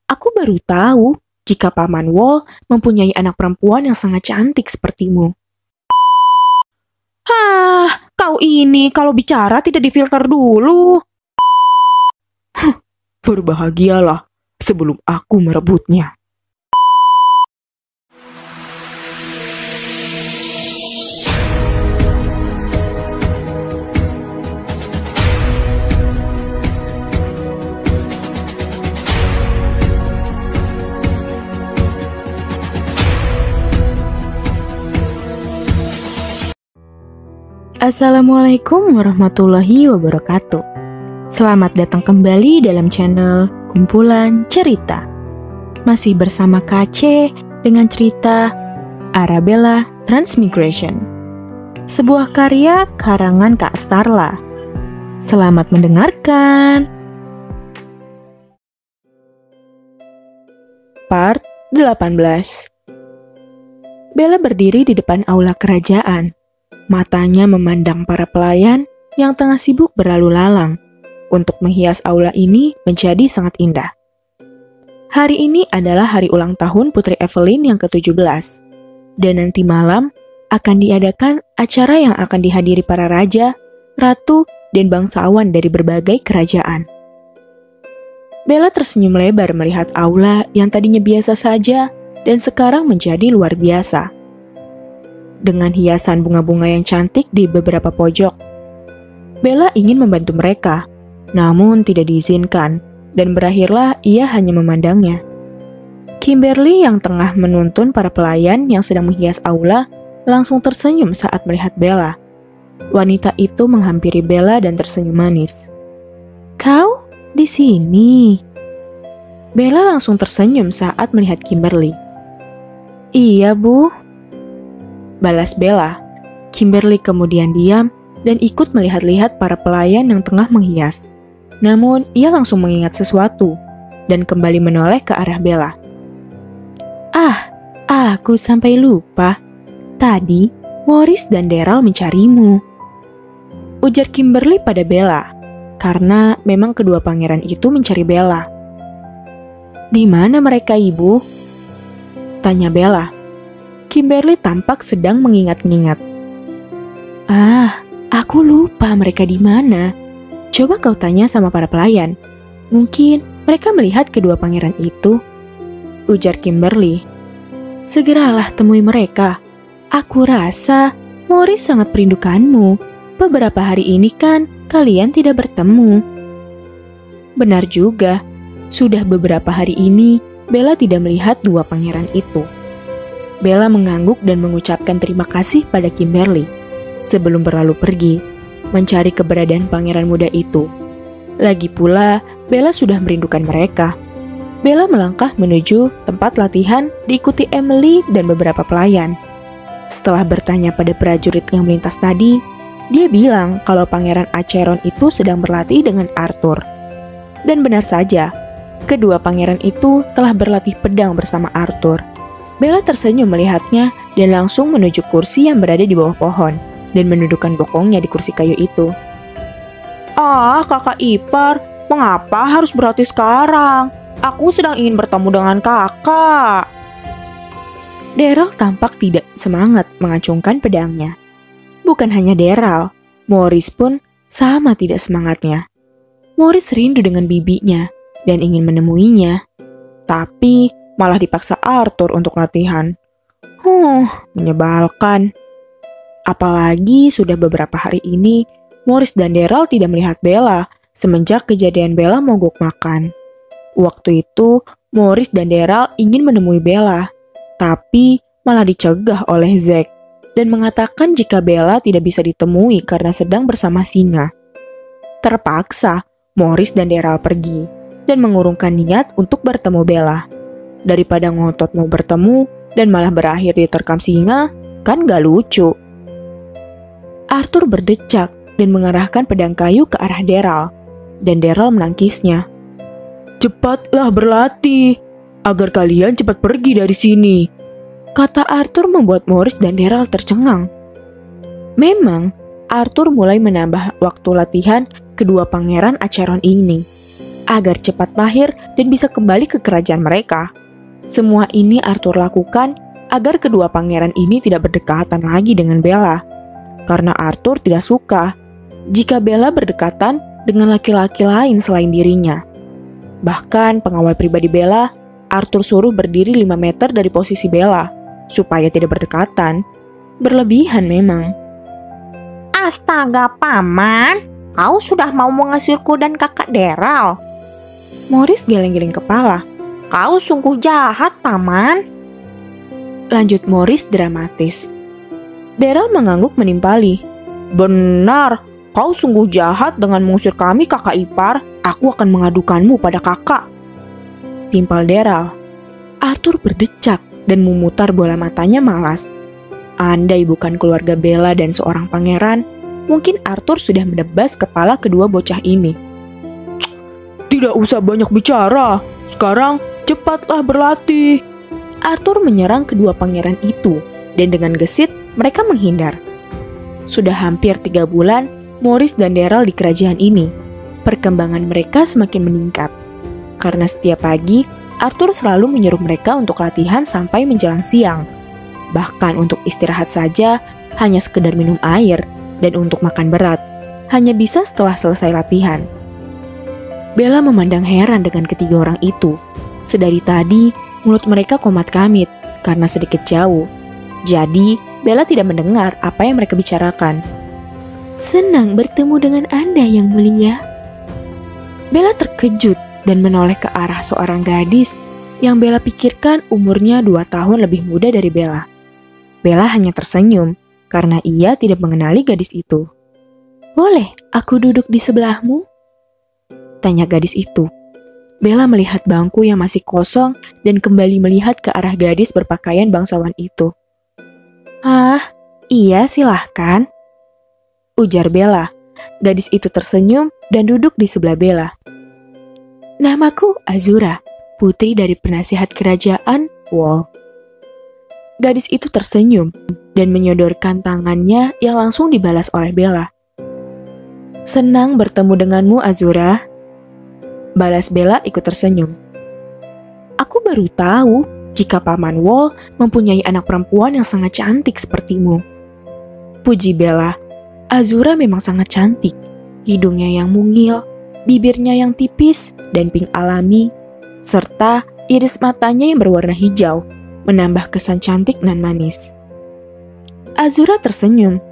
Aku baru tahu jika Paman Wol mempunyai anak perempuan yang sangat cantik sepertimu. Hah, kau ini kalau bicara tidak difilter dulu. Berbahagialah sebelum aku merebutnya. Assalamualaikum warahmatullahi wabarakatuh. Selamat datang kembali dalam channel Kumpulan Cerita. Masih bersama KC dengan cerita Arabella Transmigration, sebuah karya karangan Kak Starla. Selamat mendengarkan. Part 18. Bella berdiri di depan aula kerajaan. Matanya memandang para pelayan yang tengah sibuk berlalu lalang untuk menghias aula ini menjadi sangat indah. Hari ini adalah hari ulang tahun Putri Evelyn yang ke-17, dan nanti malam akan diadakan acara yang akan dihadiri para raja, ratu, dan bangsawan dari berbagai kerajaan. Bella tersenyum lebar melihat aula yang tadinya biasa saja dan sekarang menjadi luar biasa. Dengan hiasan bunga-bunga yang cantik di beberapa pojok. Bella ingin membantu mereka, namun tidak diizinkan, dan berakhirlah ia hanya memandangnya. Kimberly yang tengah menuntun para pelayan yang sedang menghias aula, langsung tersenyum saat melihat Bella. Wanita itu menghampiri Bella dan tersenyum manis. "Kau di sini?" Bella langsung tersenyum saat melihat Kimberly. "Iya, Bu," balas Bella. Kimberly kemudian diam dan ikut melihat-lihat para pelayan yang tengah menghias. Namun, ia langsung mengingat sesuatu dan kembali menoleh ke arah Bella. Aku sampai lupa. Tadi, Morris dan Daryl mencarimu," ujar Kimberly pada Bella, karena memang kedua pangeran itu mencari Bella. "Di mana mereka, Ibu?" tanya Bella. Kimberly tampak sedang mengingat-ingat. Aku lupa mereka di mana. Coba kau tanya sama para pelayan. Mungkin mereka melihat kedua pangeran itu," ujar Kimberly. "Segeralah temui mereka. Aku rasa Morris sangat merindukanmu. Beberapa hari ini kan kalian tidak bertemu." Benar juga. Sudah beberapa hari ini Bella tidak melihat dua pangeran itu. Bella mengangguk dan mengucapkan terima kasih pada Kimberly sebelum berlalu pergi mencari keberadaan pangeran muda itu. Lagi pula, Bella sudah merindukan mereka. Bella melangkah menuju tempat latihan diikuti Emily dan beberapa pelayan. Setelah bertanya pada prajurit yang melintas tadi, dia bilang kalau pangeran Acheron itu sedang berlatih dengan Arthur. Dan benar saja, kedua pangeran itu telah berlatih pedang bersama Arthur. Bella tersenyum melihatnya dan langsung menuju kursi yang berada di bawah pohon dan mendudukkan bokongnya di kursi kayu itu. Kakak ipar, mengapa harus berlatih sekarang? Aku sedang ingin bertemu dengan kakak." Daryl tampak tidak semangat mengacungkan pedangnya. Bukan hanya Daryl, Morris pun sama tidak semangatnya. Morris rindu dengan bibinya dan ingin menemuinya, tapi malah dipaksa Arthur untuk latihan. Menyebalkan. Apalagi sudah beberapa hari ini, Morris dan Daryl tidak melihat Bella semenjak kejadian Bella mogok makan. Waktu itu, Morris dan Daryl ingin menemui Bella, tapi malah dicegah oleh Zack dan mengatakan jika Bella tidak bisa ditemui karena sedang bersama singa. Terpaksa, Morris dan Daryl pergi dan mengurungkan niat untuk bertemu Bella. Daripada ngotot mau bertemu dan malah berakhir diterkam singa, kan gak lucu. Arthur berdecak dan mengarahkan pedang kayu ke arah Daryl, dan Daryl menangkisnya. "Cepatlah berlatih, agar kalian cepat pergi dari sini," kata Arthur membuat Morris dan Daryl tercengang. Memang, Arthur mulai menambah waktu latihan kedua pangeran Acheron ini. agar cepat mahir dan bisa kembali ke kerajaan mereka. Semua ini Arthur lakukan agar kedua pangeran ini tidak berdekatan lagi dengan Bella. Karena Arthur tidak suka jika Bella berdekatan dengan laki-laki lain selain dirinya. Bahkan pengawal pribadi Bella, Arthur suruh berdiri 5 meter dari posisi Bella, supaya tidak berdekatan. Berlebihan memang. Astaga, Paman, kau sudah mau mengusirku dan kakak Daryl. Morris geleng-geleng kepala. Kau sungguh jahat, Paman. Lanjut Morris dramatis. Daryl mengangguk menimpali. Benar, kau sungguh jahat dengan mengusir kami, kakak ipar. Aku akan mengadukanmu pada kakak. Timpal Daryl. Arthur berdecak dan memutar bola matanya malas. Andai bukan keluarga Bella dan seorang pangeran, mungkin Arthur sudah menebas kepala kedua bocah ini. Tidak usah banyak bicara. Sekarang cepatlah berlatih. Arthur menyerang kedua pangeran itu, dan dengan gesit mereka menghindar. Sudah hampir 3 bulan Morris dan Daryl di kerajaan ini. Perkembangan mereka semakin meningkat. Karena setiap pagi, Arthur selalu menyuruh mereka untuk latihan sampai menjelang siang. Bahkan untuk istirahat saja, hanya sekedar minum air, dan untuk makan berat, hanya bisa setelah selesai latihan. Bella memandang heran dengan ketiga orang itu. Sedari tadi, mulut mereka komat-kamit karena sedikit jauh. Jadi, Bella tidak mendengar apa yang mereka bicarakan. Senang bertemu dengan Anda, Yang Mulia. Bella terkejut dan menoleh ke arah seorang gadis yang Bella pikirkan umurnya 2 tahun lebih muda dari Bella. Bella hanya tersenyum karena ia tidak mengenali gadis itu. Boleh aku duduk di sebelahmu? Tanya gadis itu. Bella melihat bangku yang masih kosong dan kembali melihat ke arah gadis berpakaian bangsawan itu. Ah, iya silahkan. Ujar Bella. Gadis itu tersenyum dan duduk di sebelah Bella. Namaku Azura, putri dari penasihat kerajaan Wall. Gadis itu tersenyum dan menyodorkan tangannya yang langsung dibalas oleh Bella. Senang bertemu denganmu, Azura. Balas Bella ikut tersenyum. Aku baru tahu jika Paman Wall mempunyai anak perempuan yang sangat cantik sepertimu. Puji Bella. Azura memang sangat cantik. Hidungnya yang mungil, bibirnya yang tipis dan pink alami, serta iris matanya yang berwarna hijau, menambah kesan cantik nan manis. Azura tersenyum.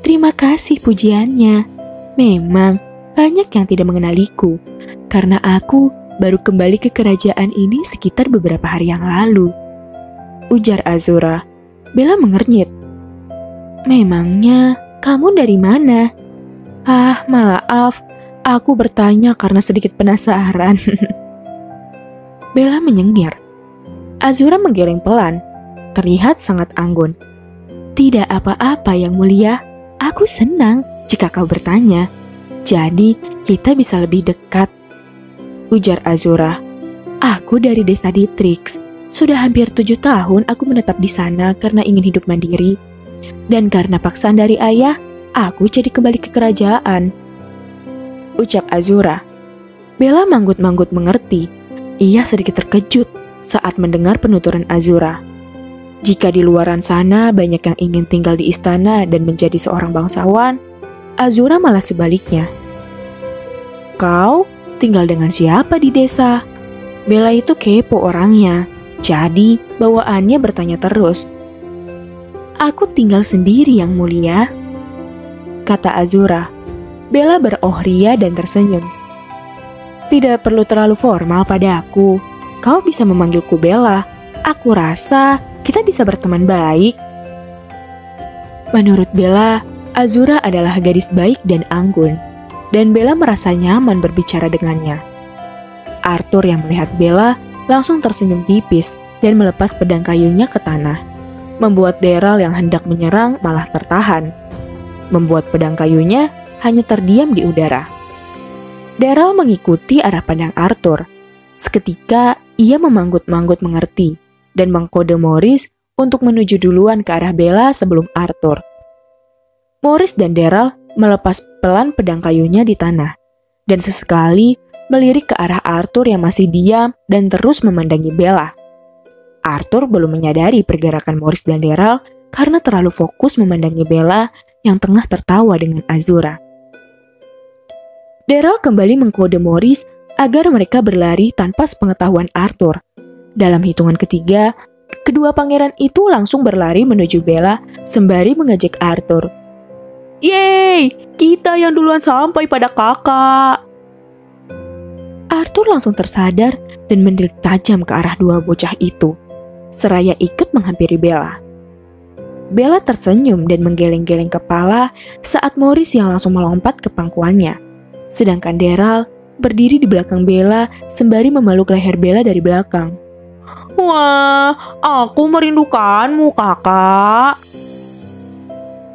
Terima kasih pujiannya. Memang banyak yang tidak mengenaliku, karena aku baru kembali ke kerajaan ini sekitar beberapa hari yang lalu. Ujar Azura. Bella mengernyit. Memangnya kamu dari mana? Maaf, aku bertanya karena sedikit penasaran. Bella menyengir. Azura menggeleng pelan, terlihat sangat anggun. Tidak apa-apa Yang Mulia, aku senang jika kau bertanya. Jadi kita bisa lebih dekat. Ujar Azura. Aku dari desa Ditrix. Sudah hampir 7 tahun aku menetap di sana karena ingin hidup mandiri. Dan karena paksaan dari ayah, aku jadi kembali ke kerajaan. Ucap Azura. Bella manggut-manggut mengerti. Ia sedikit terkejut saat mendengar penuturan Azura. Jika di luaran sana banyak yang ingin tinggal di istana dan menjadi seorang bangsawan, Azura malah sebaliknya. Kau tinggal dengan siapa di desa? Bella itu kepo orangnya, jadi bawaannya bertanya terus. Aku tinggal sendiri Yang Mulia, kata Azura. Bella berohria dan tersenyum. Tidak perlu terlalu formal padaku. Kau bisa memanggilku Bella. Aku rasa kita bisa berteman baik. Menurut Bella, Azura adalah gadis baik dan anggun, dan Bella merasa nyaman berbicara dengannya. Arthur yang melihat Bella langsung tersenyum tipis dan melepas pedang kayunya ke tanah. Membuat Daryl yang hendak menyerang malah tertahan. Membuat pedang kayunya hanya terdiam di udara. Daryl mengikuti arah pandang Arthur. Seketika ia memanggut-manggut mengerti dan mengkode Morris untuk menuju duluan ke arah Bella sebelum Arthur. Morris dan Daryl melepas pelan pedang kayunya di tanah dan sesekali melirik ke arah Arthur yang masih diam dan terus memandangi Bella. Arthur belum menyadari pergerakan Maurice dan Daryl karena terlalu fokus memandangi Bella yang tengah tertawa dengan Azura. Daryl kembali mengkode Maurice agar mereka berlari tanpa sepengetahuan Arthur. Dalam hitungan ketiga, kedua pangeran itu langsung berlari menuju Bella sembari mengejek Arthur. "Yeay, kita yang duluan sampai pada kakak." Arthur langsung tersadar dan mendelik tajam ke arah dua bocah itu, seraya ikut menghampiri Bella. Bella tersenyum dan menggeleng-geleng kepala saat Maurice yang langsung melompat ke pangkuannya. Sedangkan Daryl berdiri di belakang Bella sembari memeluk leher Bella dari belakang. "Wah, aku merindukanmu, kakak."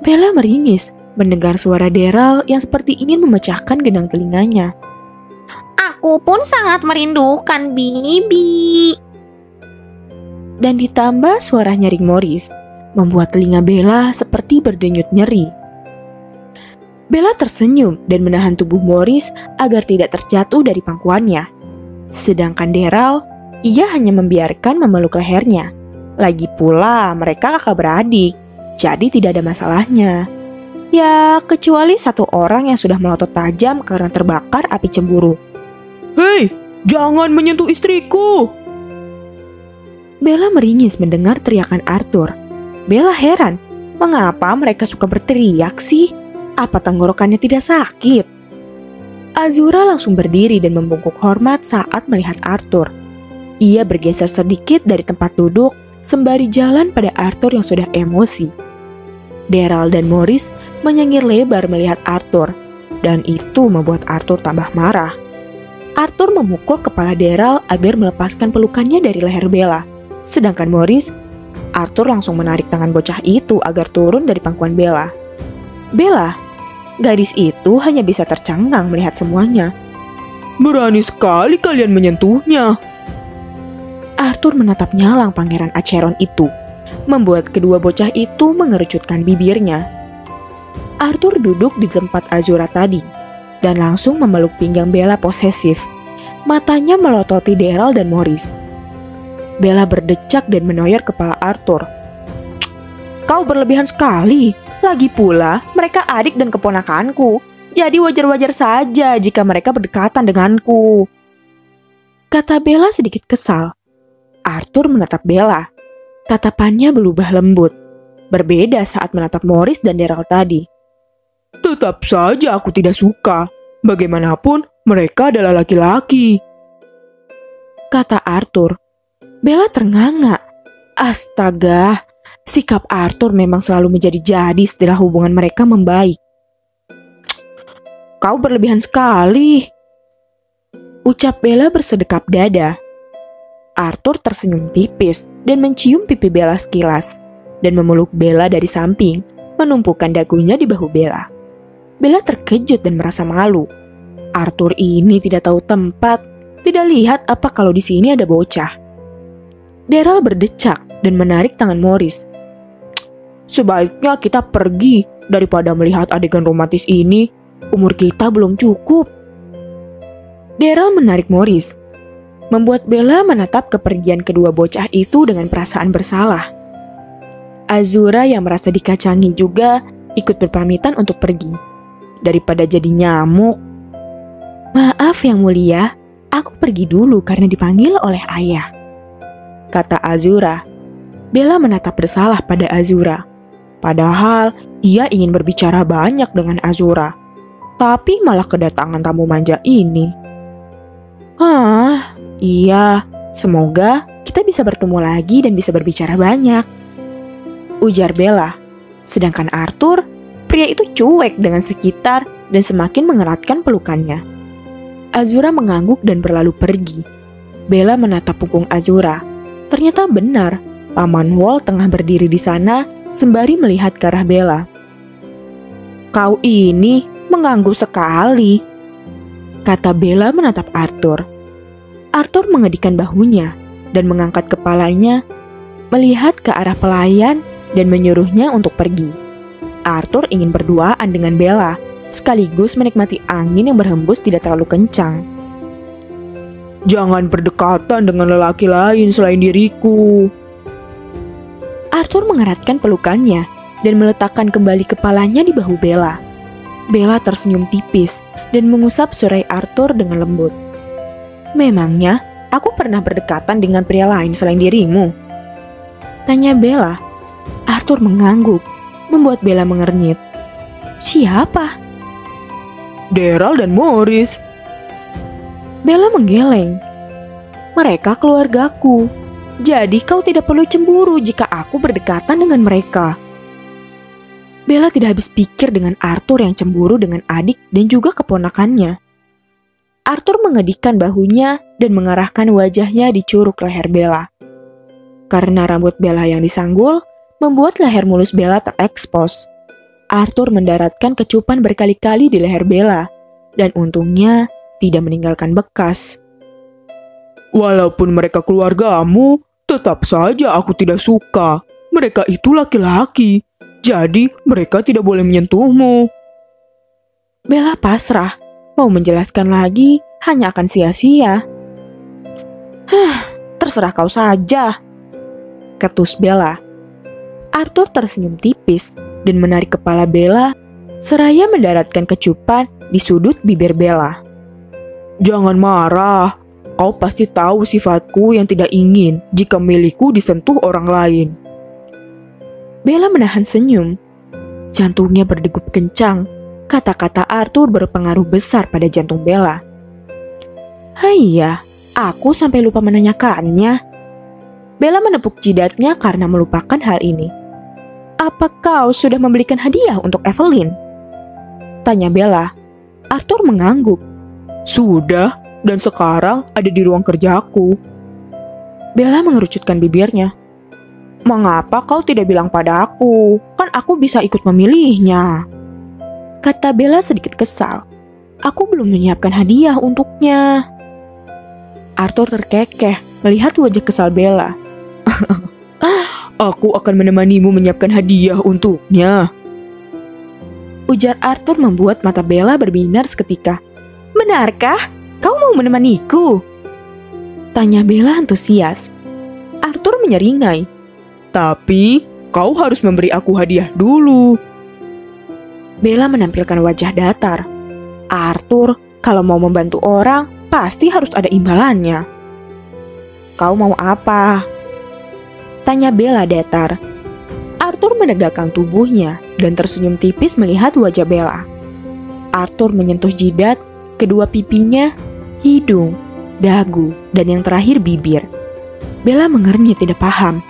Bella meringis mendengar suara Daryl yang seperti ingin memecahkan gendang telinganya. Aku pun sangat merindukan Bibi. Dan ditambah suara nyaring Maurice, membuat telinga Bella seperti berdenyut nyeri. Bella tersenyum dan menahan tubuh Maurice agar tidak terjatuh dari pangkuannya. Sedangkan Daryl, ia hanya membiarkan memeluk lehernya. Lagi pula mereka kakak beradik, jadi tidak ada masalahnya. Ya, kecuali satu orang yang sudah melotot tajam karena terbakar api cemburu. "Hei, jangan menyentuh istriku!" Bella meringis mendengar teriakan Arthur. Bella heran, mengapa mereka suka berteriak sih? Apa tenggorokannya tidak sakit? Azura langsung berdiri dan membungkuk hormat saat melihat Arthur. Ia bergeser sedikit dari tempat duduk sembari jalan pada Arthur yang sudah emosi. Daryl dan Maurice menyengir lebar melihat Arthur, dan itu membuat Arthur tambah marah. Arthur memukul kepala Daryl agar melepaskan pelukannya dari leher Bella. Sedangkan Maurice, Arthur langsung menarik tangan bocah itu agar turun dari pangkuan Bella. Bella, gadis itu hanya bisa tercengang melihat semuanya. "Berani sekali kalian menyentuhnya." Arthur menatap nyalang pangeran Acheron itu, membuat kedua bocah itu mengerucutkan bibirnya. Arthur duduk di tempat Azura tadi, dan langsung memeluk pinggang Bella posesif. Matanya melototi Daryl dan Maurice. Bella berdecak dan menoyor kepala Arthur. "Kau berlebihan sekali. Lagi pula, mereka adik dan keponakanku. Jadi wajar-wajar saja jika mereka berdekatan denganku," kata Bella sedikit kesal. Arthur menatap Bella. Tatapannya berubah lembut. Berbeda saat menatap Maurice dan Daryl tadi. "Tetap saja aku tidak suka. Bagaimanapun, mereka adalah laki-laki," kata Arthur. Bella ternganga. Astaga, sikap Arthur memang selalu menjadi-jadi setelah hubungan mereka membaik. "Kau berlebihan sekali," ucap Bella bersedekap dada. Arthur tersenyum tipis dan mencium pipi Bella sekilas, dan memeluk Bella dari samping, menumpukan dagunya di bahu Bella. Bella terkejut dan merasa malu. Arthur ini tidak tahu tempat, tidak lihat apa kalau di sini ada bocah. Daryl berdecak dan menarik tangan Maurice. "Sebaiknya kita pergi daripada melihat adegan romantis ini. Umur kita belum cukup." Daryl menarik Maurice, membuat Bella menatap kepergian kedua bocah itu dengan perasaan bersalah. Azura yang merasa dikacangi juga ikut berpamitan untuk pergi. Daripada jadi nyamuk. "Maaf yang mulia, aku pergi dulu karena dipanggil oleh ayah," kata Azura. Bella menatap bersalah pada Azura. Padahal ia ingin berbicara banyak dengan Azura, tapi malah kedatangan tamu manja ini. Iya, semoga kita bisa bertemu lagi dan bisa berbicara banyak," ujar Bella. Sedangkan Arthur, pria itu cuek dengan sekitar dan semakin mengeratkan pelukannya. Azura mengangguk dan berlalu pergi. Bella menatap punggung Azura. Ternyata benar, Paman Wall tengah berdiri di sana sembari melihat ke arah Bella. "Kau ini mengganggu sekali," kata Bella menatap Arthur. Arthur mengedikan bahunya dan mengangkat kepalanya, melihat ke arah pelayan dan menyuruhnya untuk pergi. Arthur ingin berduaan dengan Bella, sekaligus menikmati angin yang berhembus tidak terlalu kencang. Jangan berdekatan dengan lelaki lain selain diriku. Arthur mengeratkan pelukannya dan meletakkan kembali kepalanya di bahu Bella. Bella tersenyum tipis dan mengusap surai Arthur dengan lembut. Memangnya aku pernah berdekatan dengan pria lain selain dirimu? Tanya Bella. Arthur mengangguk, membuat Bella mengernyit. Siapa? Daryl dan Morris. Bella menggeleng. Mereka keluargaku. Jadi kau tidak perlu cemburu jika aku berdekatan dengan mereka. Bella tidak habis pikir dengan Arthur yang cemburu dengan adik dan juga keponakannya. Arthur mengedikkan bahunya dan mengarahkan wajahnya di curug leher Bella. Karena rambut Bella yang disanggul, membuat leher mulus Bella terekspos. Arthur mendaratkan kecupan berkali-kali di leher Bella, dan untungnya tidak meninggalkan bekas. Walaupun mereka keluargamu, tetap saja aku tidak suka. Mereka itu laki-laki, jadi mereka tidak boleh menyentuhmu. Bella pasrah, mau menjelaskan lagi hanya akan sia-sia. Terserah kau saja, ketus Bella. Arthur tersenyum tipis dan menarik kepala Bella, seraya mendaratkan kecupan di sudut bibir Bella. Jangan marah, kau pasti tahu sifatku yang tidak ingin jika milikku disentuh orang lain. Bella menahan senyum. Jantungnya berdegup kencang. Kata-kata Arthur berpengaruh besar pada jantung Bella. Iya, aku sampai lupa menanyakannya. Bella menepuk jidatnya karena melupakan hal ini. Apa kau sudah membelikan hadiah untuk Evelyn? Tanya Bella. Arthur mengangguk. Sudah, dan sekarang ada di ruang kerjaku. Bella mengerucutkan bibirnya. Mengapa kau tidak bilang pada aku? Kan aku bisa ikut memilihnya. Kata Bella sedikit kesal. Aku belum menyiapkan hadiah untuknya. Arthur terkekeh melihat wajah kesal Bella. Aku akan menemanimu menyiapkan hadiah untuknya. Ujar Arthur membuat mata Bella berbinar seketika. Benarkah? Kau mau menemaniku? Tanya Bella antusias. Arthur menyeringai. Tapi kau harus memberi aku hadiah dulu. Bella menampilkan wajah datar. Arthur, kalau mau membantu orang, pasti harus ada imbalannya. Kau mau apa? Tanya Bella datar. Arthur menegakkan tubuhnya dan tersenyum tipis melihat wajah Bella. Arthur menyentuh jidat, kedua pipinya, hidung, dagu, dan yang terakhir bibir. Bella mengernyit tidak paham.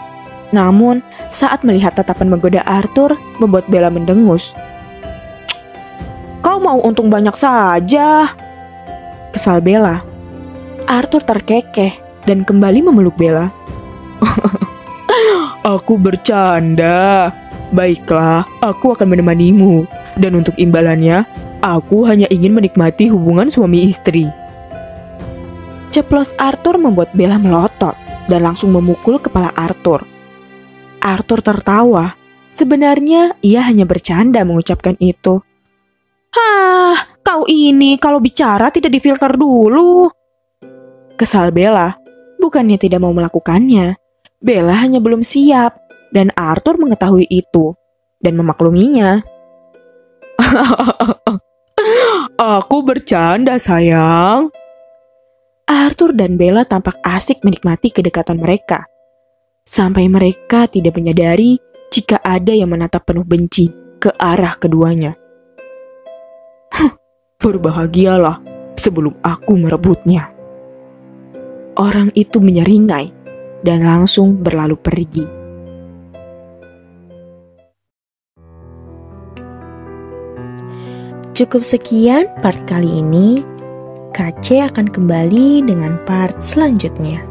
Namun, saat melihat tatapan menggoda Arthur, membuat Bella mendengus. Kau mau untung banyak saja. Kesal Bella. Arthur terkekeh dan kembali memeluk Bella. Aku bercanda. Baiklah, aku akan menemanimu. Dan untuk imbalannya, aku hanya ingin menikmati hubungan suami istri. Ceplos Arthur membuat Bella melotot dan langsung memukul kepala Arthur. Arthur tertawa. Sebenarnya ia hanya bercanda mengucapkan itu. Kau ini kalau bicara tidak difilter dulu. Kesal Bella. Bukannya tidak mau melakukannya. Bella hanya belum siap dan Arthur mengetahui itu dan memakluminya. Aku bercanda, sayang. Arthur dan Bella tampak asik menikmati kedekatan mereka. Sampai mereka tidak menyadari jika ada yang menatap penuh benci ke arah keduanya. Berbahagialah sebelum aku merebutnya. Orang itu menyeringai dan langsung berlalu pergi. Cukup sekian part kali ini. KC akan kembali dengan part selanjutnya.